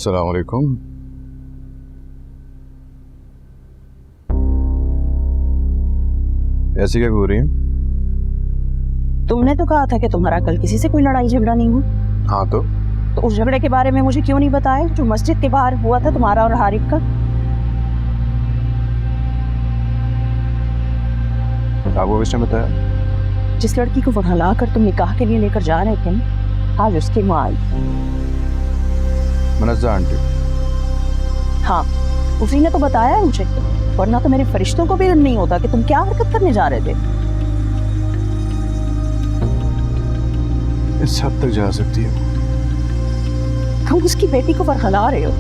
अस्सलाम वालेकुम। ऐसी क्या बोल रही हैं? तुमने तो कहा था कि तुम्हारा कल किसी से कोई लड़ाई झगड़ा नहीं हुआ। हाँ तो उस झगड़े के बारे में मुझे क्यों नहीं बताया जो मस्जिद के बाहर हुआ था तुम्हारा और हारिफ का? आपको किसने बताया? जिस लड़की को वरहला कर तुम निकाह के लिए लेकर जा रहे थे आज उसकी माँ आई। मुनज़्ज़ा आंटी। हाँ, उसी ने तो बताया मुझे, वरना तो मेरे फरिश्तों को भी इल्म नहीं होता कि तुम क्या हरकत करने जा रहे थे। इस हद तक जा सकती है? तुम उसकी बेटी को वरहला रहे हो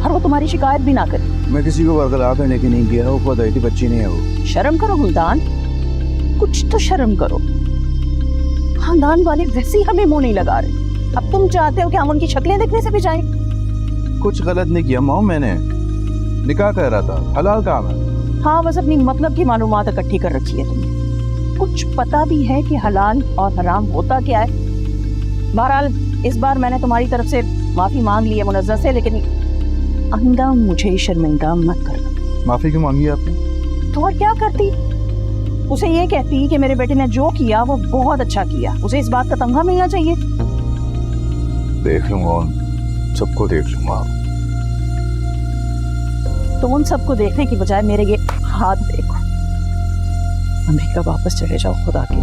और वो तुम्हारी शिकायत भी ना करे। मैं किसी को वरगला करने की नहीं किया, वो खुद आई थी, बच्ची नहीं है वो। शर्म करो हमदान, कुछ तो शर्म करो। खानदान वाले वैसे ही हमें मुंह नहीं लगा रहे, अब तुम चाहते हो कि हम उनकी शक्लें देखने से भी जाएं? कुछ गलत नहीं किया मॉम, मैंने निकाह कर रहा था, हलाल काम है। हाँ, बस अपनी मतलब की मालूमात इकट्ठी कर रखी है तुमने, कुछ पता भी है कि हलाल और हराम होता क्या है। बहरहाल इस बार मैंने तुम्हारी तरफ से माफी मांग ली है मुनज़्ज़ा से, लेकिन आइंदा मुझे शर्मिंदा मत करना। माफी क्यों मांगी आपने? तो और क्या करती, उसे ये कहती कि मेरे बेटे ने जो किया वो बहुत अच्छा किया, उसे इस बात का तमगा मिलना चाहिए। देख लूंगा, सबको देख लूंगा। तो उन सबको देखने की बजाय मेरे ये हाथ देखो। अमेरिका वापस चले जाओ खुदा के।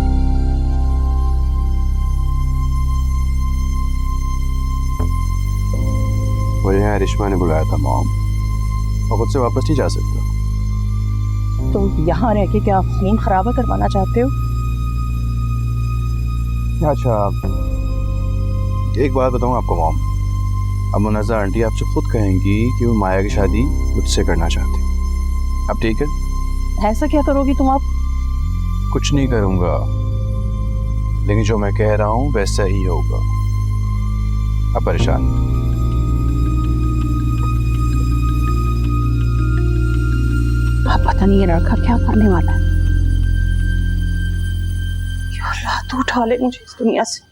मुझे यहाँ रिश्मा ने बुलाया था मॉम, और खुद से वापस नहीं जा सकता। तो यहाँ रह के क्या खून खराबा करवाना चाहते हो? अच्छा, एक बात बताऊँ आपको मॉम, अब मुनज़्ज़ा आंटी आपसे खुद कहेंगी कि वो माया की शादी मुझसे करना चाहती। अब ठीक है? ऐसा क्या करोगी तुम अब? कुछ नहीं करूँगा, लेकिन जो मैं कह रहा हूँ वैसा ही होगा। अब परेशान अब पता नहीं ये लड़का क्या करने वाला है। या अल्लाह, तू उठा ले मुझे इस दुनिया से।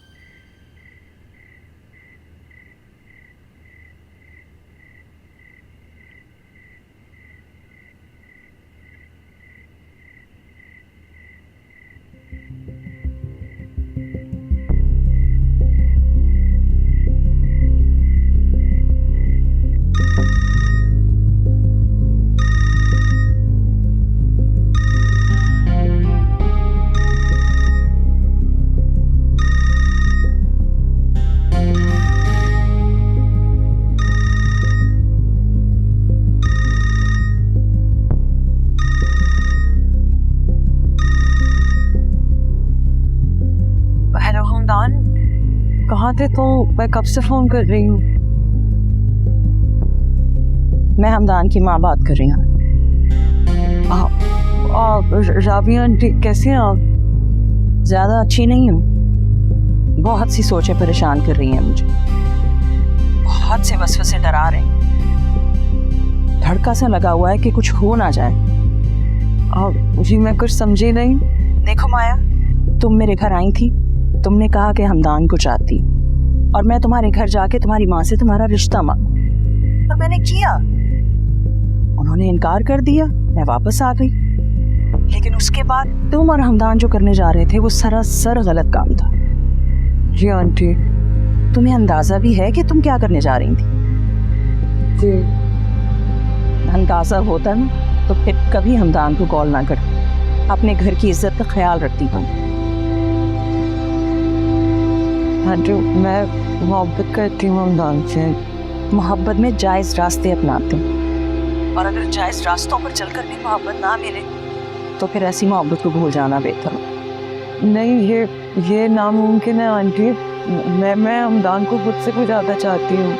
कहाँ थे तो? मैं कब से फोन कर रही हूँ। मैं हमदान की माँ बात कर रही हूँ। राबिया आंटी कैसी हैं आप? ज्यादा अच्छी नहीं हूँ, बहुत सी सोचें परेशान कर रही हैं मुझे, बहुत से वसवसे डरा रहे हैं, धड़का सा लगा हुआ है कि कुछ हो ना जाए। जी मैं कुछ समझी नहीं। देखो माया, तुम मेरे घर आई थी, तुमने कहा कि हमदान को चाहती, और मैं तुम्हारे घर जाके तुम्हारी माँ से तुम्हारा रिश्ता मांगा, और मैंने किया। उन्होंने इनकार कर दिया, मैं वापस आ गई। लेकिन उसके बाद तुम और हमदान जो करने जा रहे थे वो सरासर गलत काम था। जी आंटी। तुम्हें अंदाजा भी है कि तुम क्या करने जा रही थी? जी। अंदाजा होता ना तो फिर कभी हमदान को कॉल ना कर, अपने घर की इज्जत का ख्याल रखती तुम। आंटी मैं मोहब्बत करती हूँ हमदान से। मोहब्बत में जायज़ रास्ते अपनाते हैं, और अगर जायज़ रास्तों पर चलकर भी मोहब्बत ना मिले तो फिर ऐसी मोहब्बत को भूल जाना बेहतर हो। नहीं, ये नामुमकिन है आंटी। मैं हमदान को खुद से कुछ ज़्यादा चाहती हूँ।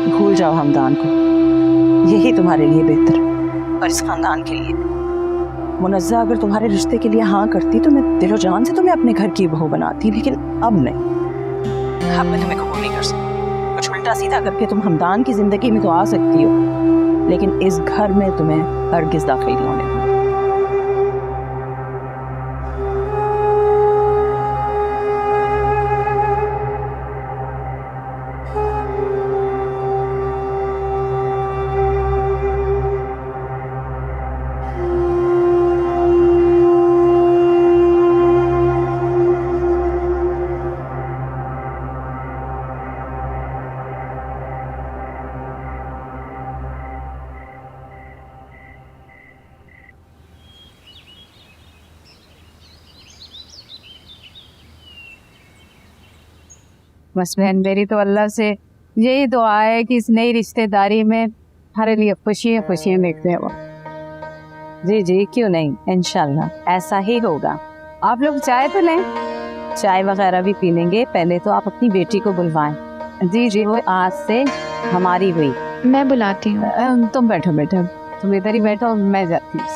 भूल जाओ हमदान को, यही तुम्हारे लिए बेहतर, और इस खानदान के लिए। मुनज़्ज़ा अगर तुम्हारे रिश्ते के लिए हाँ करती तो मैं दिलो जान से तुम्हें अपने घर की बहू बनाती, लेकिन अब नहीं। अब मैं तुम्हें कबूल नहीं कर सकती। कुछ उल्टा सीधा करके तुम हमदान की जिंदगी में तो आ सकती हो, लेकिन इस घर में तुम्हें हरगिज़ दाखिल नहीं होने दूंगी। बस बहन मेरी तो अल्लाह से यही दुआ है कि इस नई रिश्तेदारी में हमारे लिए खुशियाँ खुशियाँ देखते हैं वो। जी जी, क्यों नहीं, इंशाल्लाह ऐसा ही होगा। आप लोग चाय तो लें। चाय वगैरह भी पी लेंगे, पहले तो आप अपनी बेटी को बुलवाएं। जी जी, वो आज से हमारी हुई। मैं बुलाती हूँ। तुम बैठो बेटा, तुम इधर ही बैठो, मैं जाती हूँ।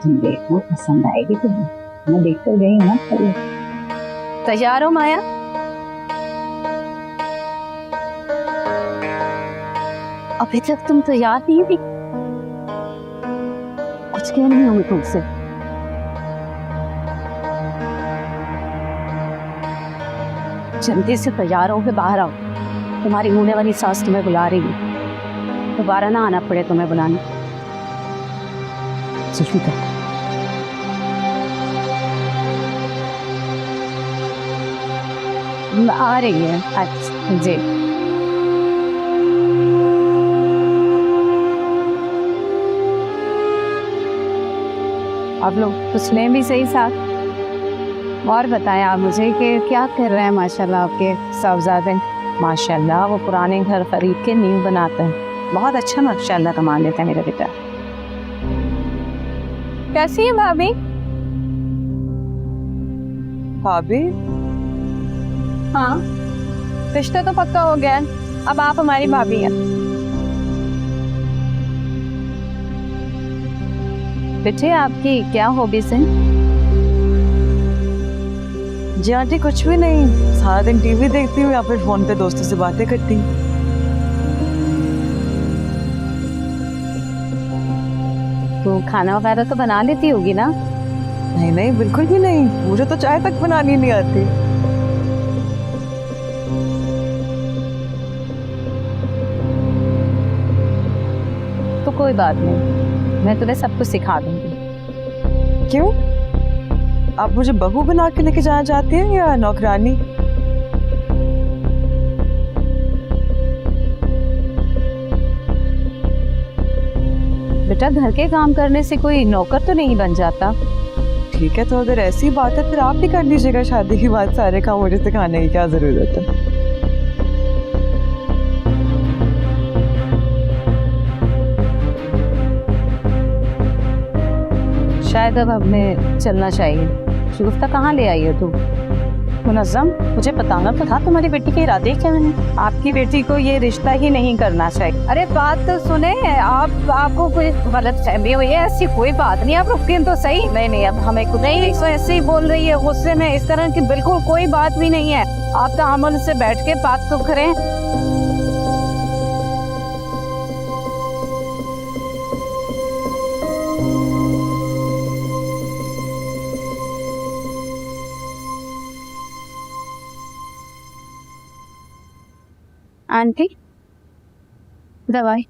तुम देखो, पसंद आएगी तुम्हें, मैं देख कर गई हूँ ना पहले। तैयार हो माया? अभी तक तुम तैयार नहीं थी? कुछ क्यों नहीं हूँ तुमसे? जल्दी से तैयार होकर बाहर आओ, तुम्हारी होने वाली सास तुम्हें बुला रही है। दोबारा ना आना पड़े तुम्हें बुलाने। सुल्फिका, आ रही है। अच्छा जी। आप लोग कुछ लें भी सही साथ। और बताएं आप मुझे कि क्या कर रहे हैं माशाल्लाह आपके साहबजादे? माशाल्लाह वो पुराने घर खरीद के नींव बनाते हैं, बहुत अच्छा माशाल्लाह कमा लेते हैं मेरा बेटा। कैसी है भाभी? भाभी, हाँ, रिश्ता तो पक्का हो गया है, अब आप हमारी भाभी हैं। बेटे आपकी क्या हॉबीज हैं? जी आंटी कुछ भी नहीं, सारा दिन टीवी देखती हूँ या फिर फोन पे दोस्तों से बातें करती हूँ। तो खाना वगैरह तो बना लेती होगी ना? नहीं नहीं, बिल्कुल भी नहीं, मुझे तो चाय तक बनानी नहीं आती। तो कोई बात नहीं, मैं तुम्हें सब कुछ सिखा दूंगी। क्यों? आप मुझे बहू बना के लेके जाना चाहती हैं या नौकरानी? बेटा घर के काम करने से कोई नौकर तो नहीं बन जाता। ठीक है, तो अगर ऐसी बात है फिर आप भी कर लीजिएगा, शादी के बाद सारे काम मुझे सिखाने की क्या जरूरत है। शायद अब हमें चलना चाहिए। शुगुफ्ता कहाँ ले आई हो तुम? मुनज़्ज़म, मुझे बताना तो था तुम्हारी बेटी के इरादे क्या हैं। आपकी बेटी को ये रिश्ता ही नहीं करना चाहिए। अरे बात तो सुने, आपको कोई गलत फहमी हुई है? ऐसी कोई बात नहीं, आप रुकें तो सही। नहीं नहीं, अब हमें कुछ नहीं, तो ऐसे ही बोल रही है गुस्से में, इस तरह की बिल्कुल कोई बात भी नहीं है। आप तआमुल से बैठ के बात तो करें। आंटी, दवाई।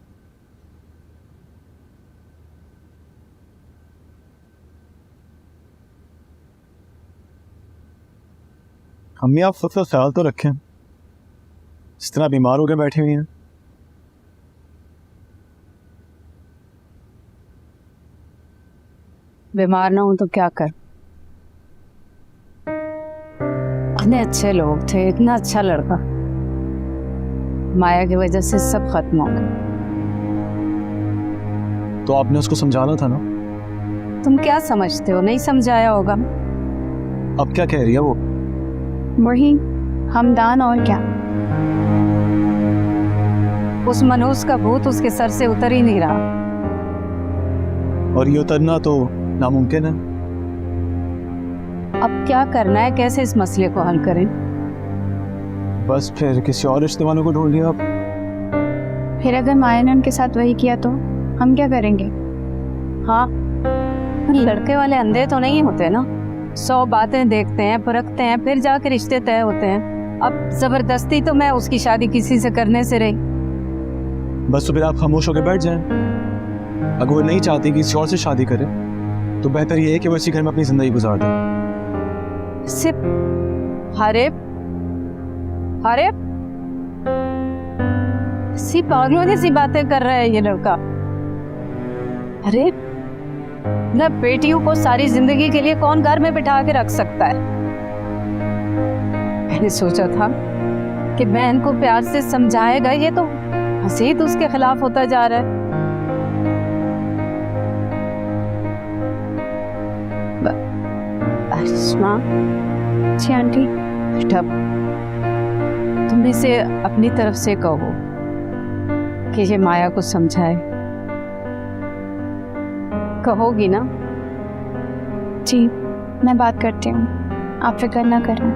अम्मी आप खुद का ख्याल तो रखें, इस तरह बीमार होकर बैठी हुई हैं। बीमार ना हूं तो क्या कर। इतने अच्छे लोग थे, इतना अच्छा लड़का, माया की वजह से सब खत्म हो गया। तो आपने उसको समझाना था ना। तुम क्या समझते हो, नहीं समझाया होगा। अब क्या कह रही है वो? वही हमदान और क्या। उस मनोज का भूत उसके सर से उतर ही नहीं रहा। और ये उतरना तो नामुमकिन है। अब क्या करना है, कैसे इस मसले को हल करें? बस फिर किसी और रिश्ते वालों को ढूंढ लिया। अब फिर अगर माया ने उनके साथ वही किया तो हम क्या करेंगे? हाँ, लड़के वाले अंधे तो नहीं होते ना। 100 बातें देखते हैं, परखते हैं, फिर जाके रिश्ते तय होते हैं। अब जबरदस्ती तो मैं उसकी शादी किसी से करने से रही। बस तो फिर आप खामोश होकर बैठ जाएं। अगर वो नहीं चाहती कि किसी और से शादी करे तो बेहतर ये है कि वो इसी घर में अपनी जिंदगी गुजार दे। सिर्फ अरे सी पागलों सी बातें कर रहा है ये लड़का। अरे न बेटियों को सारी जिंदगी के लिए कौन घर में बिठा के रख सकता है? मैंने सोचा था कि बहन को प्यार से समझाएगा, ये तो हसीद उसके खिलाफ होता जा रहा है। अस्मा। जी आंटी। बेटा, तुम इसे अपनी तरफ से कहो कि ये माया को समझाए। कहोगी ना? जी मैं बात करती हूँ, आप फिक्र ना करें।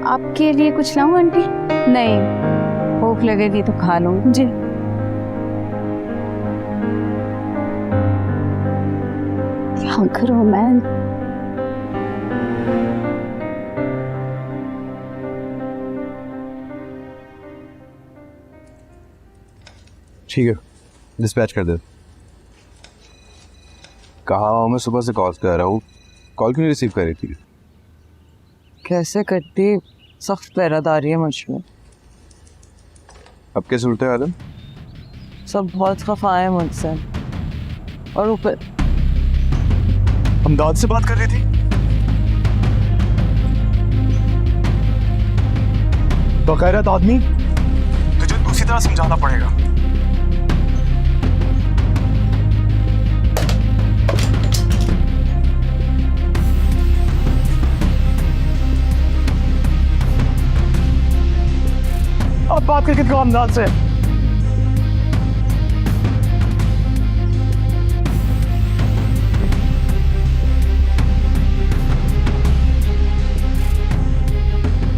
आपके लिए कुछ लाऊं आंटी? नहीं, भूख लगेगी तो खा लो। जी। क्या करूँ मैं? ठीक है, डिस्पैच कर दे। कहा हूँ मैं सुबह से कॉल कर रहा हूँ, कॉल क्यों नहीं रिसीव कर रही थी? कैसे करती, सख्त पहरादारी है मुझ में। अब क्या सूरत है आलम? सब बहुत खफा है मुझसे, और ऊपर हमदाद से बात कर रही थी। बगैरत आदमी, तुझे दूसरी तरह समझाना पड़ेगा। अब बात करके दिखाओ हमदाद से।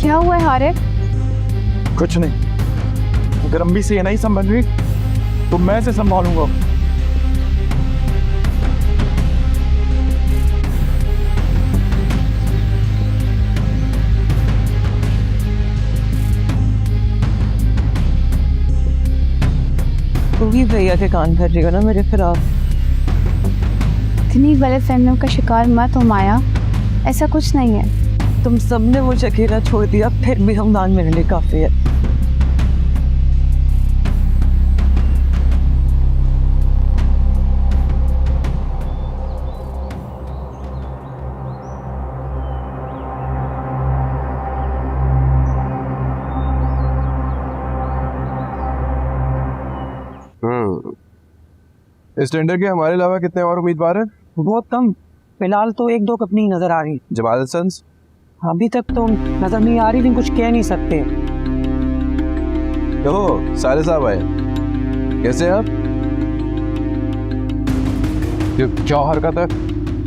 क्या हुआ है हारिक? कुछ नहीं, अगर अम्मी से ये नहीं संभल रही तो मैं इसे संभालूंगा। तू ही भैया के कान भर रही हो ना मेरे खिलाफ। इतनी गलतफहमियों का शिकार मत हो माया, ऐसा कुछ नहीं है। तुम सबने मुझे अकेला छोड़ दिया, फिर भी हमदान मेरे लिए काफी है। इस टेंडर के हमारे अलावा कितने और उम्मीदवार हैं? बहुत कम, फिलहाल तो एक दो कंपनी नजर आ रही। जमाल सन्स? अभी तक तो नजर नहीं आ रही, लेकिन कुछ कह नहीं सकते। ओह, सारे साहब आए, कैसे हैं आप? ये क्या हरकत है?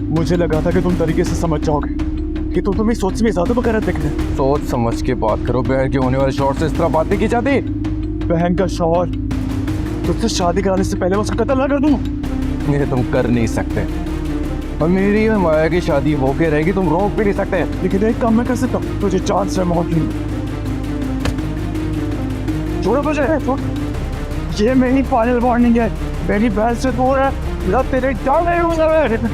मुझे लगा था कि तुम तरीके से समझ जाओगे कि तुम तुम्हें सोच में ज्यादा बकैरत दिख रहे हैं। सोच समझ के बात करो, बहन के होने वाले शौहर से इस तरह बात नहीं की जाती। बहन का शौहर, तुझसे शादी कराने से पहले मैं उसका कत्ल ना कर दूं? ये तुम कर नहीं सकते, और मेरी और माया की शादी होके रहेगी, तुम रोक भी नहीं सकते। लेकिन एक काम मैं कर सकता हूँ, तुझे चांस है मौत की। छोड़ो तुझे, छोड़। ये मेरी फाइनल वार्निंग है, मेरी बहन से दूर है, तेरे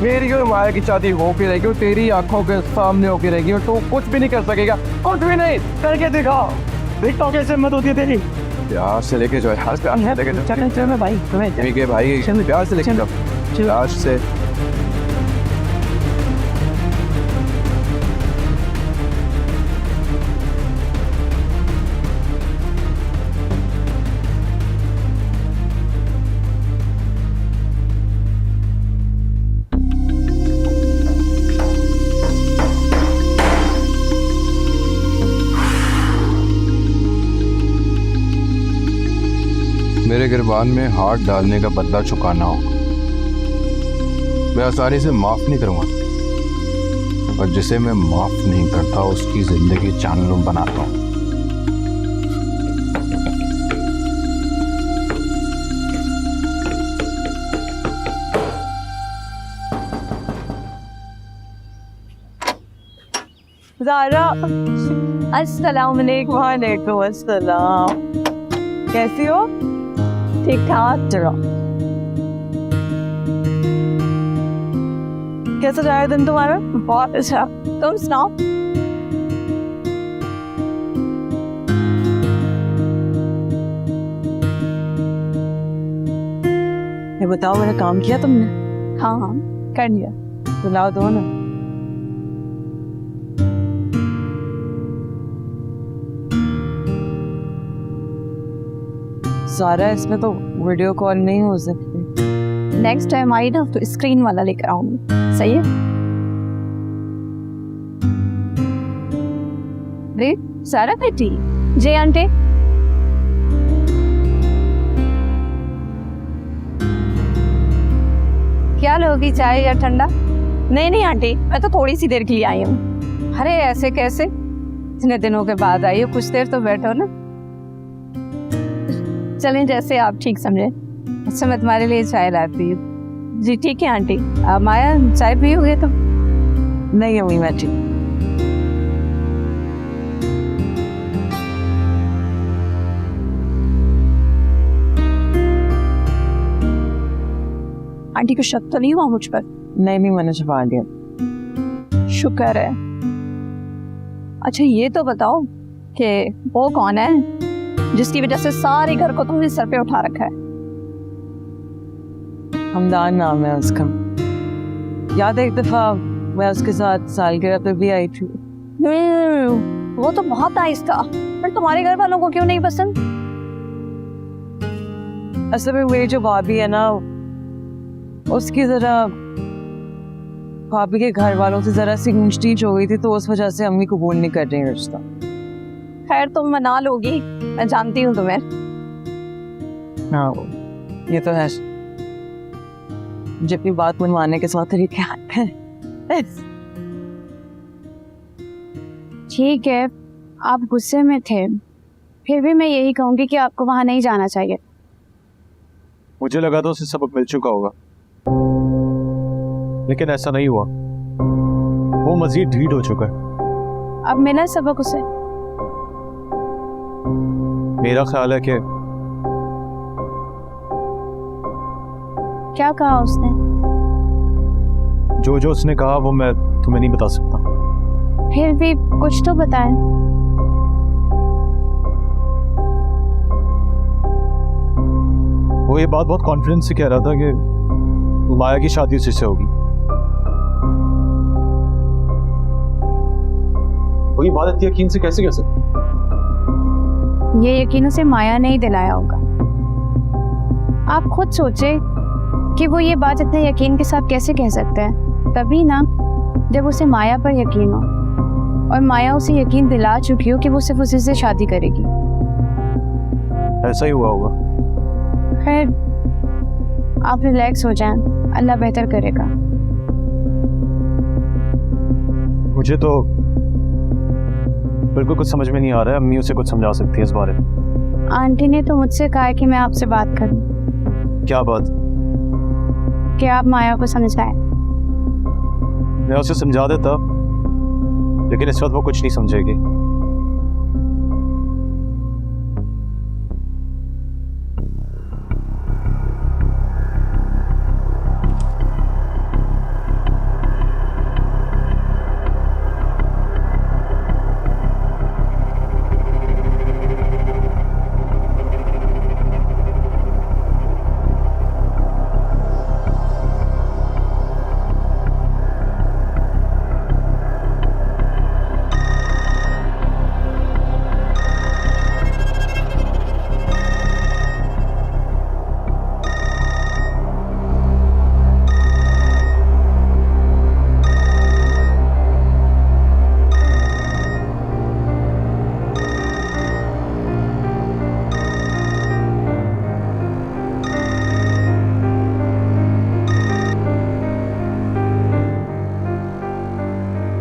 मेरी और माया की शादी होके रहेगी, और तेरी आंखों के सामने होके रहेगी, और तू कुछ भी नहीं कर सकेगा, कुछ भी नहीं। करके दिखा, देखता हूँ कैसे हिम्मत होती है तेरी। प्यार से लेके जाओ, प्यार से लेके जाओ। चल मैं भाई तुम्हें ठीक है भाई, प्यार से लेके जाओ, प्यार से। मेरे गिरबान में हाथ डालने का बदला चुकाना हो, मैं आसानी से माफ नहीं करूंगा, और जिसे मैं माफ नहीं करता उसकी जिंदगी जानलेवा बनाता हूं। ज़ारा, अस्सलाम वालेकुम। वालेकुम अस्सलाम। कैसी हो? ठीक ठाक। चलो, कैसा जाएगा दिन तुम्हारा? बहुत अच्छा, तुम सुनाओ। ये बताओ, मेरा काम किया तुमने? हाँ हाँ कर लिया। बुलाओ दो ना। सारा इसमें तो वीडियो कॉल नहीं हो सकती। नेक्स्ट टाइम आई ना तो स्क्रीन वाला लेकर आऊंगी, सही है? अरे सारा बेटी, जी आंटी। क्या लोगी, चाय या ठंडा? नहीं नहीं आंटी, मैं तो थोड़ी सी देर के लिए आई हूँ। अरे ऐसे कैसे, इतने दिनों के बाद आई हो, कुछ देर तो बैठो ना। चलें जैसे आप ठीक समझे। अच्छा मैं तुम्हारे लिए चाय लाती हूँ। जी ठीक है आंटी। माया चाय पियोगे तुम? नहीं अम्मी मैं ठीक। आंटी को शक तो नहीं हुआ मुझ पर? नहीं मैंने छुपा दिया। शुक्र है। अच्छा ये तो बताओ कि वो कौन है जिसकी वजह से सारे घर को तुमने सर पे उठा रखा है? हमदान नाम है उसका। याद है एक दफा मैं उसके साथ सालगिरह पे भी आई थी। वो तो बहुत आहिस्ता, पर तुम्हारे घर वालों को क्यों नहीं पसंद? असल में मेरी जो भाभी है ना, उसकी जरा भाभी के घर वालों से जरा सी ऊंच नीच हो गई थी, तो उस वजह से अम्मी कबूल नहीं कर रही रिश्ता। खैर तुम मना लोगी, मैं जानती हूँ तुम्हें। हाँ ये तो है, जितनी बात मनवाने के साथ तरीके आते हैं। ठीक है, आप गुस्से में थे, फिर भी मैं यही कहूँगी कि आपको वहाँ नहीं जाना चाहिए। मुझे लगा तो उसे सबक मिल चुका होगा, लेकिन ऐसा नहीं हुआ। वो मजीद ढीठ हो चुका है। अब मिला सबक उसे? मेरा ख्याल है कि क्या कहा उसने? जो उसने कहा वो मैं तुम्हें नहीं बता सकता। फिर भी कुछ तो बताएं। वो ये बात बहुत कॉन्फिडेंस से कह रहा था कि माया की शादी उसी से होगी। वो ये बात इतनी यकीन से कैसे कह सकता? ये यकीन उसे माया ने ही दिलाया होगा। आप खुद सोचे कि वो ये बात इतने यकीन के साथ कैसे कह सकता है। तभी ना जब उसे माया पर यकीन हो और माया उसे यकीन दिला चुकी हो कि वो सिर्फ उसी से शादी करेगी। ऐसा ही हुआ होगा। खैर आप रिलैक्स हो जाएं, अल्लाह बेहतर करेगा। मुझे तो बिल्कुल कुछ समझ में नहीं आ रहा है। अम्मी उसे कुछ समझा सकती है इस बारे में। आंटी ने तो मुझसे कहा है कि मैं आपसे बात करूं। क्या बात? कि आप माया को समझाएं। मैं उसे समझा देता, लेकिन इस वक्त वो कुछ नहीं समझेगी।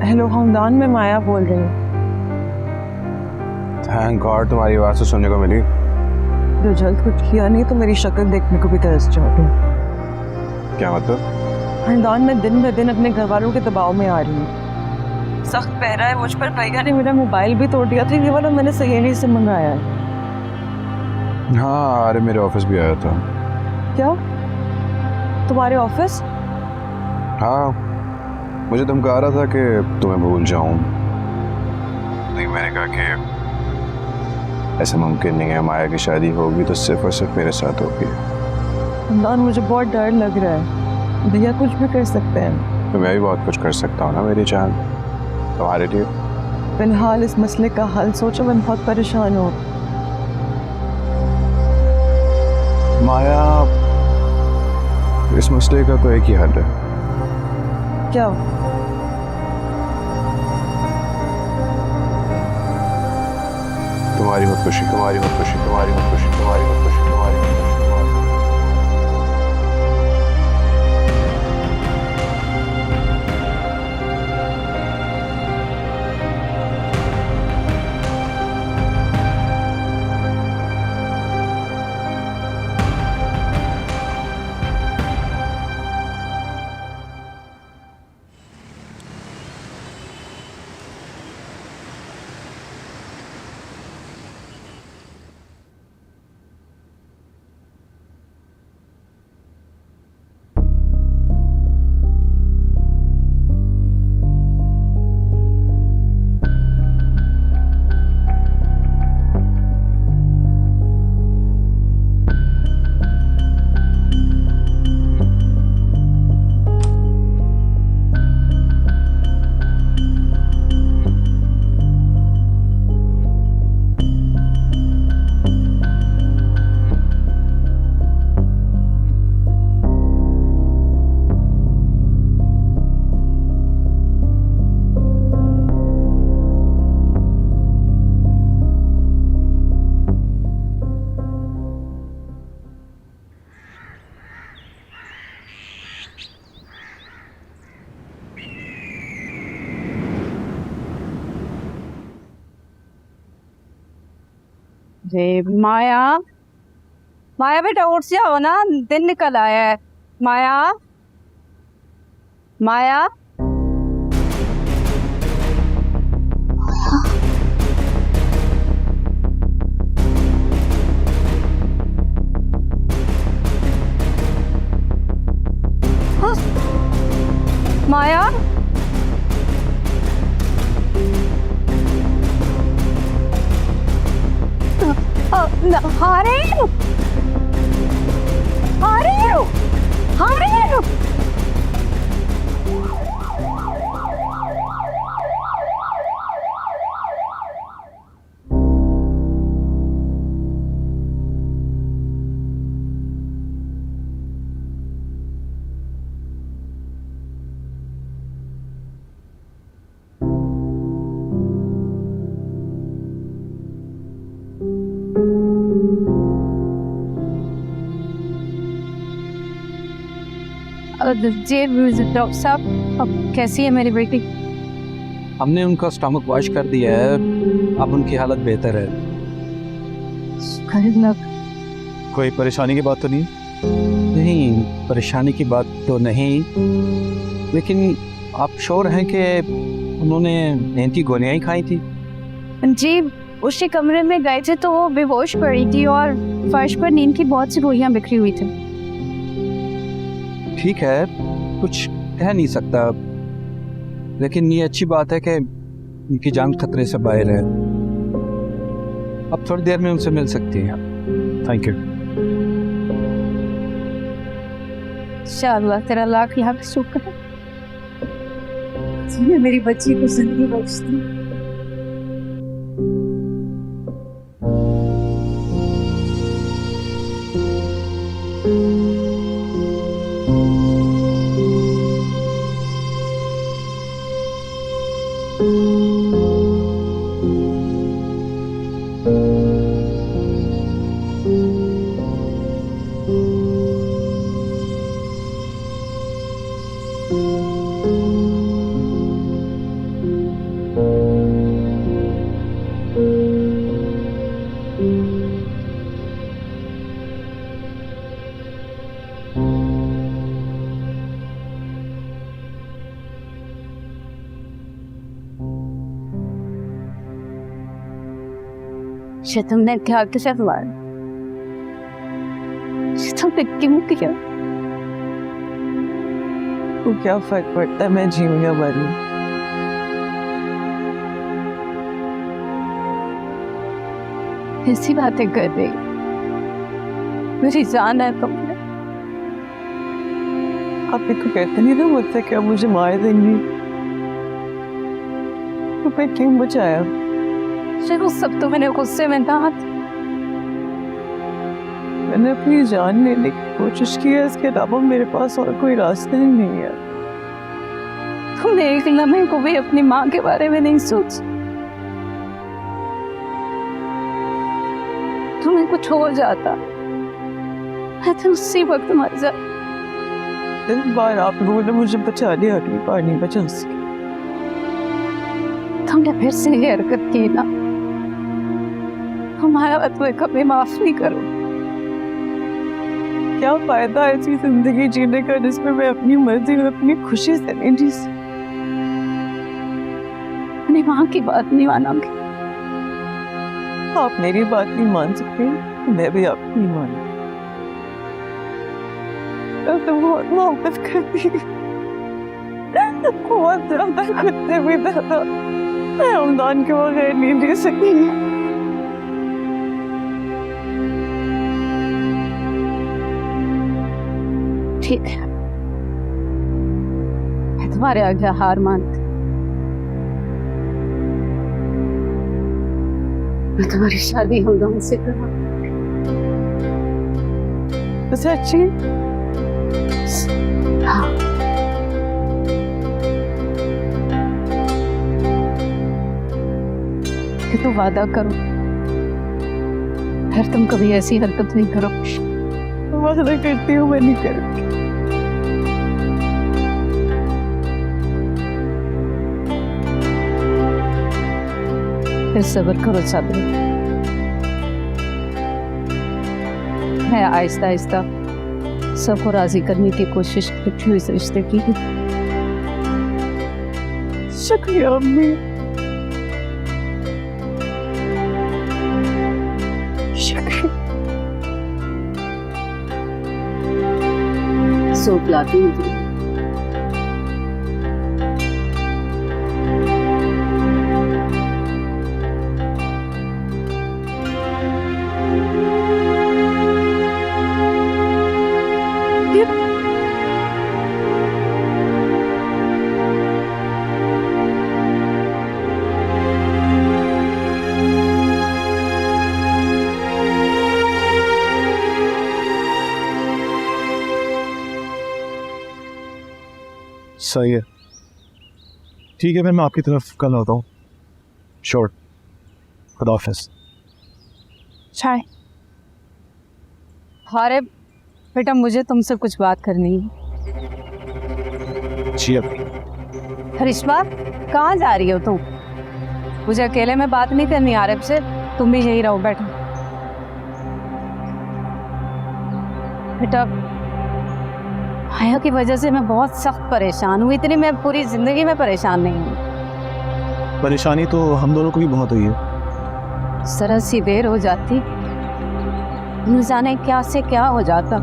हेलो हमदान, मैं माया बोल रही हूँ। थैंक गॉड तुम्हारी आवाज़ तो सुनने को मिली। जो जल्द कुछ किया नहीं तो मेरी शक्ल देखने को भी तरस जाती हूँ। क्या मतलब? हमदान, मैं दिन ब दिन अपने घर वालों के दबाव में आ रही हूँ। सख्त पहरा है मुझ पर। भैया ने मेरा मोबाइल भी तोड़ दिया था, ये वाला मैंने सहेली से मंगाया है। हाँ अरे मेरे ऑफिस भी आया था। क्या? तुम्हारे ऑफिस? हाँ मुझे धमका रहा था कि तुम्हें भूल जाऊं, लेकिन मैंने कहा कि ऐसा मुमकिन नहीं है। माया की शादी होगी तो सिर्फ और सिर्फ मेरे साथ होगी। हमदान, मुझे बहुत डर लग रहा है। भैया कुछ भी कर सकते हैं। तो मैं भी बहुत कुछ कर सकता हूँ ना मेरी जान, तुम्हारे लिए। फिलहाल इस मसले का हल सोचो, मैं बहुत परेशान हूँ। माया, इस मसले का तो एक ही हल है। क्या? तुम्हारी खुदकुशी, तुम्हारी खुदकुशी, तुम्हारी खुदकुशी, तुम्हारी खुदकुशी, तुम्हारी खुदकुशी, तुम्हारी। रे माया, माया बेटा उठ जाओ ना, दिन निकल आया है। माया, माया, माया, हारे हारे हारे। जी डॉक्टर साहब, अब कैसी है मेरी बेटी? हमने उनका स्टमक वॉश कर दिया है, अब उनकी हालत बेहतर है। कोई परेशानी की बात तो नहीं? नहीं, परेशानी की बात तो नहीं, लेकिन आप श्योर हैं कि उन्होंने नींद की गोलियां ही खाई थी? जी, उसी कमरे में गए थे तो वो बेहोश पड़ी थी और फर्श पर नींद की बहुत सी गोलियां बिखरी हुई थी। ठीक है, कुछ कह नहीं सकता, लेकिन ये अच्छी बात है कि उनकी जान खतरे से बाहर है। अब थोड़ी देर में उनसे मिल सकती हैं। Thank you. इंशाअल्लाह तेरा लाख लाख शुक्र है, मेरी बच्ची को जिंदगी बख्श दी। अच्छा तुमने क्या के साथ मारा? तुमने क्यों किया? तो क्या फर्क पड़ता है मैं जीऊं या मरूं? ऐसी बातें कर रही, मेरी जान है तुम। आप इनको कहते नहीं ना मुझसे क्या मुझे मार देंगी, तो फिर क्यों बचाया? चलो सब तो मैंने गुस्से में कहा, मैंने अपनी जान लेने की कोशिश की है, इसके अलावा मेरे पास और कोई रास्ता ही नहीं है। तुमने एक लम्हे को भी अपनी माँ के बारे में नहीं सोचा। तुम्हें कुछ हो जाता मैं तो उसी वक्त मर जाती। दिन बार आप लोगों ने मुझे बचा लिया, अगली बार नहीं बचा सकी। तुमने फिर से ये हरकत की ना, हमारा तुम्हें कभी माफ नहीं करो। क्या फायदा ऐसी जिंदगी जीने का जिसमें मैं अपनी मर्जी और अपनी खुशी से नहीं जी सकती। अपनी माँ की बात नहीं मानोगे। आप मेरी बात नहीं मान सकते, मैं भी आपकी नहीं मान। तो बहुत मोहब्बत करती, बहुत ज्यादा खुद भी ज्यादा। मैं रमजान के बगैर नहीं ले सकी। ठीक है, मैं तुम्हारे आगे हार मानती। मैं तुम्हारी शादी हमदम से करूँ। सच्ची? हाँ। कि तुम वादा करो, फिर तुम कभी ऐसी हरकत नहीं करो। वादा करती हूँ मैं नहीं करूँगी। फिर सब्र करो सब्र। मैं आहिस्ता आहिस्ता सबको राजी करने की कोशिश करती हूँ इस रिश्ते की। शुक्रिया अम्मी। सूप लाती हूँ तुम्हें। सही है, ठीक है, फिर मैं आपकी तरफ कल आता हूँ। श्योर, खुदा हाफिज़। चाय। अरे बेटा, मुझे तुमसे कुछ बात करनी है। जी अभी। करिश्मा, कहाँ जा रही हो तुम? मुझे अकेले में बात नहीं करनी आरब से, तुम भी यही रहो। बैठो बेटा, आया की वजह से मैं बहुत सख्त परेशान हूँ। इतनी मैं पूरी जिंदगी में परेशान नहीं हूँ। परेशानी तो हम दोनों को भी बहुत हुई है। जरा सी देर हो जाती, न जाने क्या से क्या हो जाता।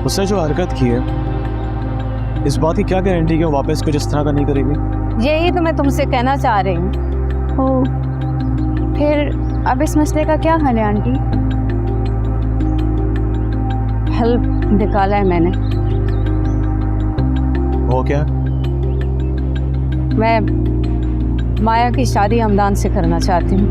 उसने जो हरकत की है, इस बात की क्या गारंटी कि वो वापस कुछ इस तरह का नहीं करेगी? यही तो मैं तुमसे कहना चाह रही हूँ। ओ, फिर अब इस मसले का क्या हल है आंटी? हल निकाला है मैंने। वो क्या? मैं माया की शादी हमदान से करना चाहती हूँ।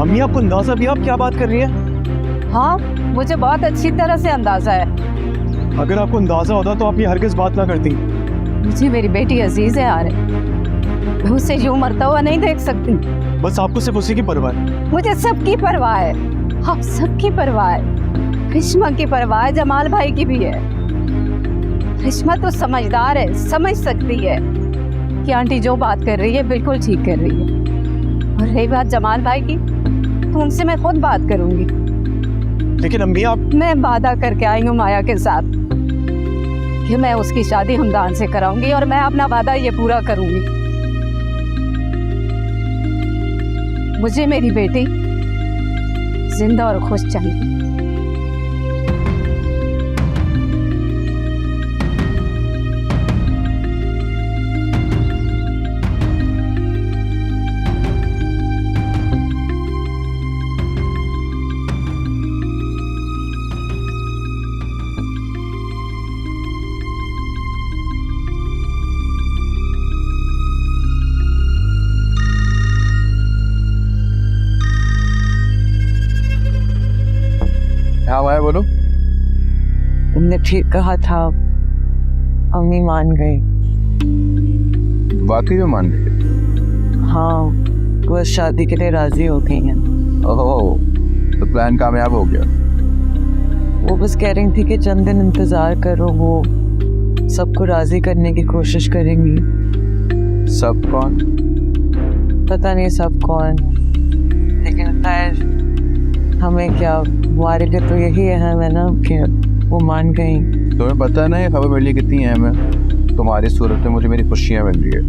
अम्मी, आपको अंदाजा भी, आप क्या बात कर रही हैं? हाँ, मुझे बहुत अच्छी तरह से अंदाजा है। अगर आपको अंदाजा होता तो आप ये हरगिज़ बात ना करती। मुझे मेरी बेटी अजीज है यार, मैं उसे यूं मरता हुआ नहीं देख सकती। बस आपको सिर्फ उसी की परवाह है। मुझे सबकी परवाह है, आप सबकी परवाह है। करिश्मा की परवाह है, जमाल भाई की भी है। करिश्मा तो समझदार है, समझ सकती है कि आंटी जो बात कर रही है बिल्कुल ठीक कर रही है। और रही बात जमाल भाई की, तो उनसे मैं खुद बात करूंगी। लेकिन अम्मी, आप... मैं वादा करके आई हूँ माया के साथ कि मैं उसकी शादी हमदान से कराऊंगी, और मैं अपना वादा ये पूरा करूंगी। मुझे मेरी बेटी जिंदा और खुश चाहिए। ठीक कहा था, अम्मी मान गई। वाकई में मान गए? हाँ, वो इस शादी के लिए राजी हो गई हैं। ओह, तो प्लान कामयाब हो गया। वो बस कह रही थी कि चंद दिन इंतजार करो, वो सबको राजी करने की कोशिश करेंगी। सब कौन? पता नहीं सब कौन, लेकिन खैर हमें क्या, हमारे लिए तो यही अहम है ना कि वो मान गई। तुम्हें पता नहीं खबर मेरे लिए कितनी अहम है? तुम्हारी सूरत में मुझे मेरी खुशियां मिल रही है।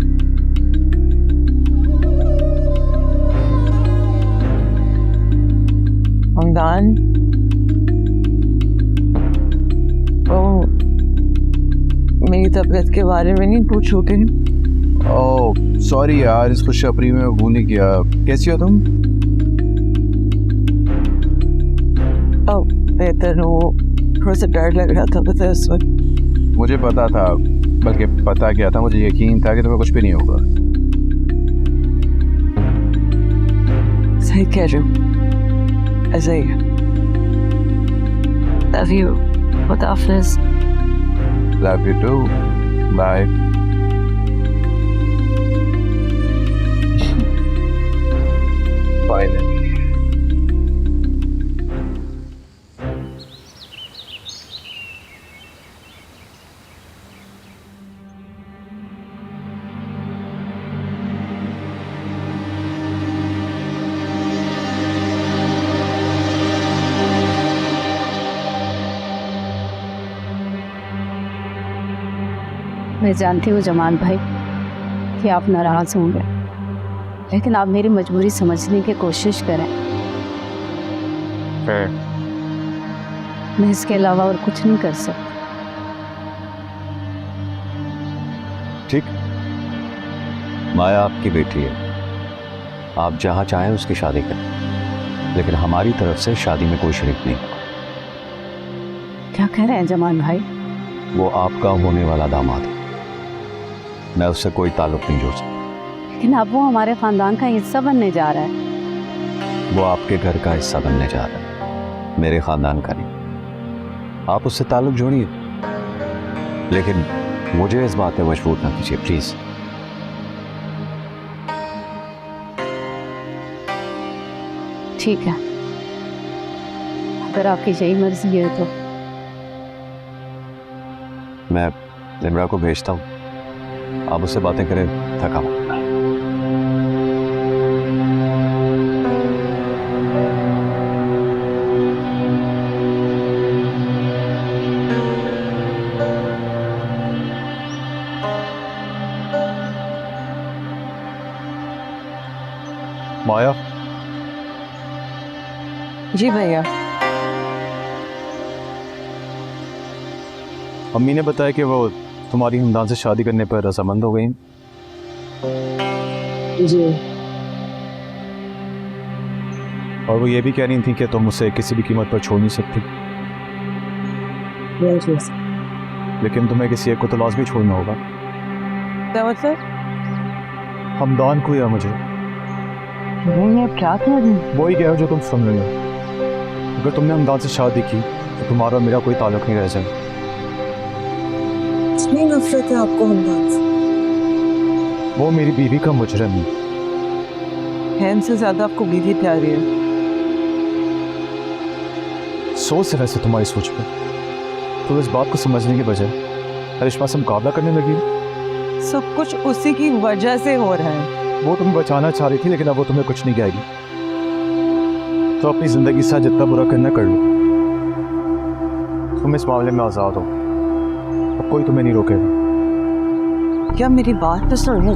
हमदान, ओ मेरी तबीयत के बारे में नहीं पूछोगे? ओह सॉरी यार, इस खुशखबरी में भूल ही गया। कैसी हो तुम? ओह बेहतर हो, थोड़ा सा डर लग रहा था पता है इस वक्त। मुझे पता था, बल्कि पता क्या था, मुझे यकीन था कि तुम्हें कुछ भी नहीं होगा। सही कह रहे हो, ऐसा ही है। Love you. खुदा हाफिज़। Love you too. Bye. Finally. मैं जानती हूँ जमान भाई कि आप नाराज़ होंगे, लेकिन आप मेरी मजबूरी समझने की कोशिश करें। मैं इसके अलावा और कुछ नहीं कर सकती। ठीक, माया आपकी बेटी है, आप जहाँ चाहें उसकी शादी करें, लेकिन हमारी तरफ से शादी में कोई शरीक नहीं। क्या कह रहे हैं जमान भाई? वो आपका होने वाला दामाद है, मैं उससे कोई ताल्लुक नहीं जोड़ सकता। लेकिन अब वो हमारे ख़ानदान का हिस्सा बनने जा रहा है। वो आपके घर का हिस्सा बनने जा रहा है, मेरे ख़ानदान का नहीं। आप उससे ताल्लुक जोड़िए, लेकिन मुझे इस बात में मजबूर ना कीजिए प्लीज़। ठीक है, अगर आपकी यही मर्जी है तो मैं लिमरा को भेजता हूँ, आप उससे बातें करें, थका हुआ। माया, जी भैया। अम्मी ने बताया कि वो तुम्हारी हमदान से शादी करने पर रजामंद हो गई। जी। और वो ये भी कह रही थी कि तुम उसे किसी भी कीमत पर छोड़ नहीं सकती, लेकिन तुम्हें किसी एक को तो लाजमी छोड़ना होगा। क्या मतलब? हमदान को या मुझे? नहीं, आप क्या कह रहे हैं? वही कह जो तुम सुन रहे हो। अगर तुमने हमदान से शादी की तो तुम्हारा और मेरा कोई ताल्लुक नहीं रह जाएगा। इतनी नफरत है आपको हमदान से? वो मेरी बीवी का मुजरिम है। बहन से ज्यादा आपको बीवी प्यारी है। सोच से वैसे तुम्हारी सोच पे तो इस बात को समझने के बजाय करिश्मा से मुकाबला करने लगी। सब कुछ उसी की वजह से हो रहा है। वो तुम्हें बचाना चाह रही थी, लेकिन अब वो तुम्हें कुछ नहीं कहेगी। तो अपनी जिंदगी से जितना बुरा करना कर लो। तुम इस मामले में आज़ाद हो, अब कोई तुम्हें नहीं रोकेगा। क्या मेरी बात तो सुनो?